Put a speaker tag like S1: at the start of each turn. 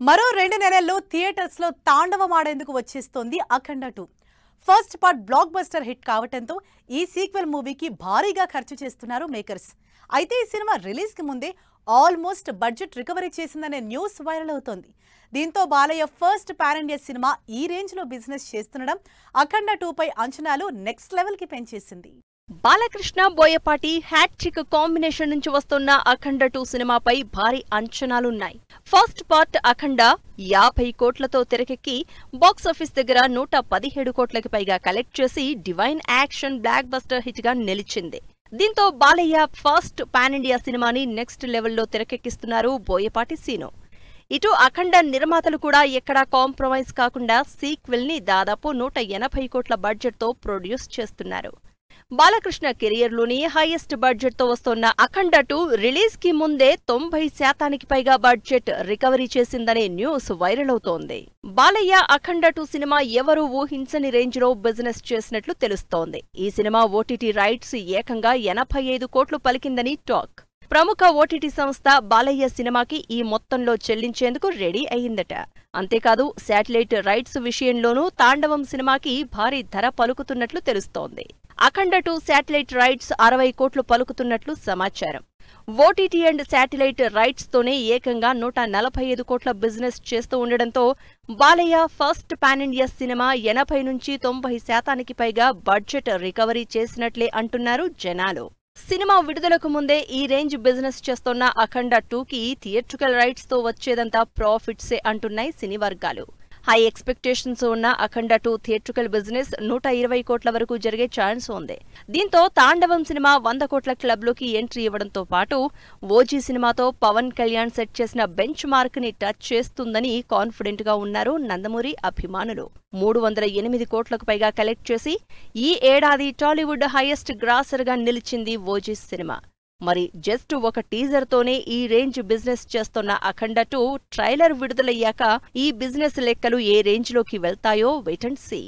S1: మరో 2 నెలల్లో థియేటర్స్ లో తాండవమాడేందుకు వచ్చేస్తోంది అఖండ 2. First part block buster hit కావటంతో ఈ సీక్వెల్ మూవీకి భారీగా ఖర్చు చేస్తున్నారు మేకర్స్. అయితే ఈ సినిమా రిలీజ్ కి ముందే ఆల్మోస్ట్ బడ్జెట్ రికవరీ చేసిందనే న్యూస్ వైరల్ అవుతోంది. దీంతో Balayya first pan India cinema ఈ రేంజ్ లో బిజినెస్ చేస్తుండడం అఖండ 2 పై అంచనాలు నెక్స్ట్ లెవెల్ కి పెంచేసింది.
S2: బాలకృష్ణ బోయపాటి హ్యాట్రిక్ కాంబినేషన్ నుంచి వస్తున్న అఖండ 2 సినిమాపై భారీ అంచనాలున్నాయి. ఫస్ట్ పార్ట్ అఖండ 50 కోట్లతో తెరకెక్కి బాక్సాఫీస్ దగ్గర 117 కోట్లకి పైగా కలెక్ట్ చేసి divine action block buster hit గా నిలిచింది. దీంతో బాలయ్య ఫస్ట్ పాన్ ఇండియా సినిమాని నెక్స్ట్ లెవెల్లో తెరకెక్కిస్తున్నారు బోయపాటి సీను. ఇటు అఖండ నిర్మాతలు కూడా ఎక్కడా కాంప్రమైజ్ కాకుండా సీక్వెల్ ని దాదాపు 180 కోట్ల బడ్జెట్ తో ప్రొడ్యూస్ చేస్తున్నారు. బాలకృష్ణ కెరియర్లోని హైయెస్ట్ బడ్జెట్ తో వస్తున్న అఖండ 2 రిలీజ్ కి ముందే 90% పైగా బడ్జెట్ రికవరీ చేసిందనే న్యూస్ వైరల్ అవుతోంది. బాలయ్య అఖండ 2 సినిమా ఎవరూ ఊహించని రేంజ్ లో బిజినెస్ చేసినట్లు తెలుస్తోంది. ఈ సినిమా ఓటీటీ రైట్స్ ఏకంగా 85 కోట్లు పలికిందని టాక్. ప్రముఖ ఓటీటీ సంస్థ బాలయ్య సినిమాకి ఈ మొత్తంలో చెల్లించేందుకు రెడీ అయిందట. అంతేకాదు శాటిలైట్ రైట్స్ విషయంలోనూ తాండవం సినిమాకి భారీ ధర పలుకుతున్నట్లు తెలుస్తోంది. అఖండ 2 శాటిలైట్ రైట్స్ 60 కోట్లు పలుకుతున్నట్లు సమాచారం. ఓటీటీ అండ్ శాటిలైట్ రైట్స్ తోనే ఏకంగా 145 కోట్ల బిజినెస్ చేస్తూ ఉండడంతో Balayya first pan India cinema 80 నుంచి 90% పైగా బడ్జెట్ రికవరీ చేసినట్లే అంటున్నారు జనాలు. సినిమా విడుదలకు ముందే ఈ రేంజ్ బిజినెస్ చేస్తున్న అఖండ 2కి థియేట్రికల్ రైట్స్ తో వచ్చేదంతా ప్రాఫిట్సే అంటున్నాయి సినీ వర్గాలు. హై ఎక్స్పెక్టేషన్స్ ఉన్న అఖండ 2 థియేట్రికల్ బిజినెస్ 120 కోట్ల వరకు జరిగే ఛాన్స్ ఉంది. దీంతో తాండవం సినిమా 100 కోట్ల క్లబ్లోకి ఎంట్రీ ఇవ్వడంతో పాటు ఓజీ సినిమాతో పవన్ కళ్యాణ్ సెట్ చేసిన బెంచ్ మార్క్ ని టచ్ చేస్తుందని కాన్ఫిడెంట్ గా ఉన్నారు నందమూరి అభిమానులు. 308 కోట్లకు పైగా కలెక్ట్ చేసి ఈ ఏడాది టాలీవుడ్ హైయెస్ట్ గ్రాసర్ గా నిలిచింది ఓజీ సినిమా. మరి జస్ట్ ఒక టీజర్ తోనే ఈ రేంజ్ బిజినెస్ చేస్తున్న అఖండ 2 ట్రైలర్ విడుదలయ్యాక ఈ బిజినెస్ లెక్కలు ఏ రేంజ్ లోకి వెళ్తాయో వెయిట్ అండ్ సీ.